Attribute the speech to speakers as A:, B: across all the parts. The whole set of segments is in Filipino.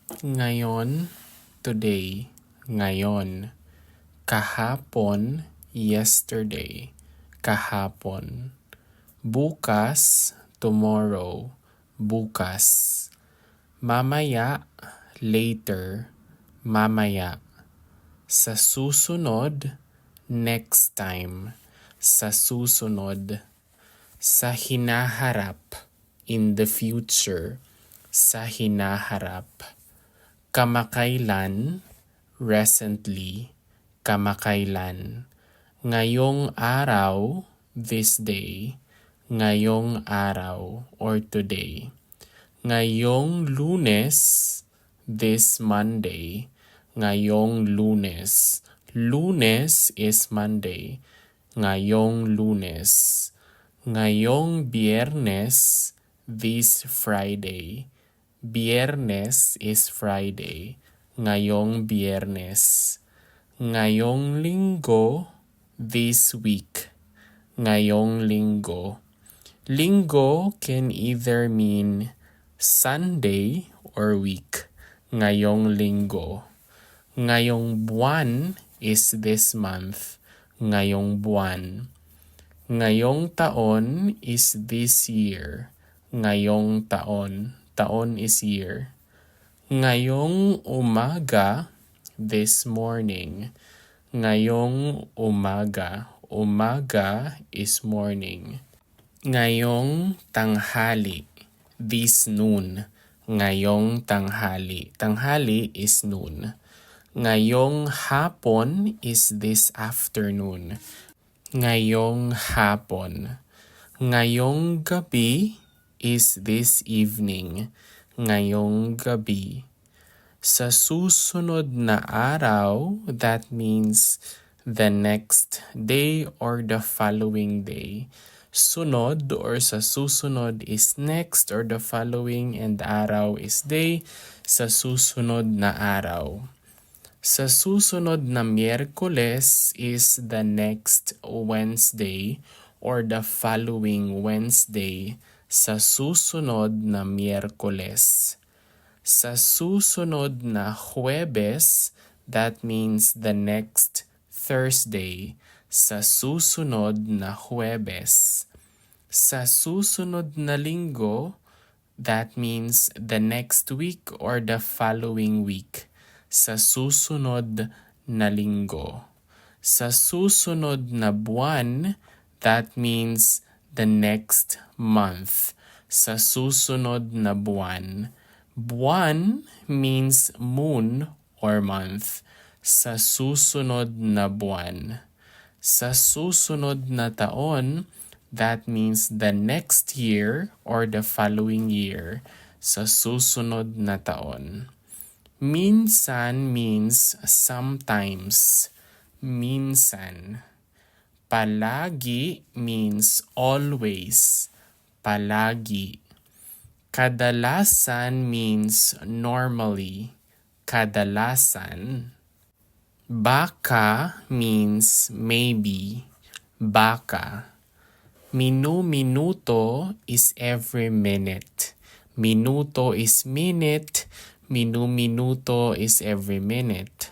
A: Ngayon, today, ngayon. Kahapon, yesterday, kahapon. Bukas, tomorrow, bukas. Mamaya, later, mamaya. Sa susunod, next time, sa susunod. Sa hinaharap, in the future, sa hinaharap. Kamakailan, recently, kamakailan. Ngayong araw, this day, ngayong araw, or today. Ngayong Lunes, this Monday, ngayong Lunes. Lunes is Monday, ngayong Lunes. Ngayong Biyernes, this Friday. Biyernes is Friday, ngayong Biyernes. Ngayong Linggo, this week, ngayong Linggo. Linggo can either mean Sunday or week, ngayong Linggo. Ngayong buwan is this month, ngayong buwan. Ngayong taon is this year, ngayong taon. Taon is year. Ngayong umaga, this morning. Ngayong umaga. Umaga is morning. Ngayong tanghali, this noon. Ngayong tanghali. Tanghali is noon. Ngayong hapon is this afternoon. Ngayong hapon. Ngayong gabi is this evening, ngayong gabi. Sa susunod na araw, that means the next day or the following day. Sunod or sa susunod is next or the following, and araw is day, sa susunod na araw. Sa susunod na Miyerkules is the next Wednesday or the following Wednesday, sa susunod na Miyerkules. Sa susunod na Huwebes, that means the next Thursday. Sa susunod na Huwebes. Sa susunod na Linggo, that means the next week or the following week. Sa susunod na Linggo. Sa susunod na buwan, that means the next month. Sa susunod na buwan. Buwan means moon or month. Sa susunod na buwan. Sa susunod na taon, that means the next year or the following year. Sa susunod na taon. Minsan means sometimes. Minsan. Palagi means always. Palagi. Kadalasan means normally. Kadalasan. Baka means maybe. Baka. Minuto is every minute. Minuto is minute. Minuto is every minute.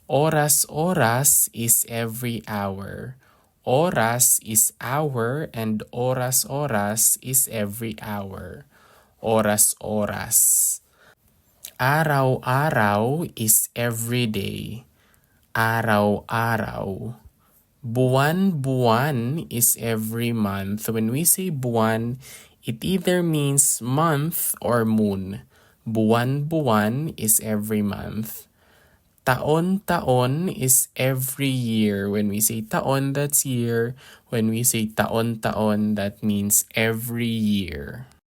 A: Oras is every hour. Oras is hour and oras is every hour. Oras. Araw is every day. Araw. Buwan is every month. When we say buwan, it either means month or moon. Buwan is every month. Taon is every year. When we say taon, that's year. When we say taon, that means every year.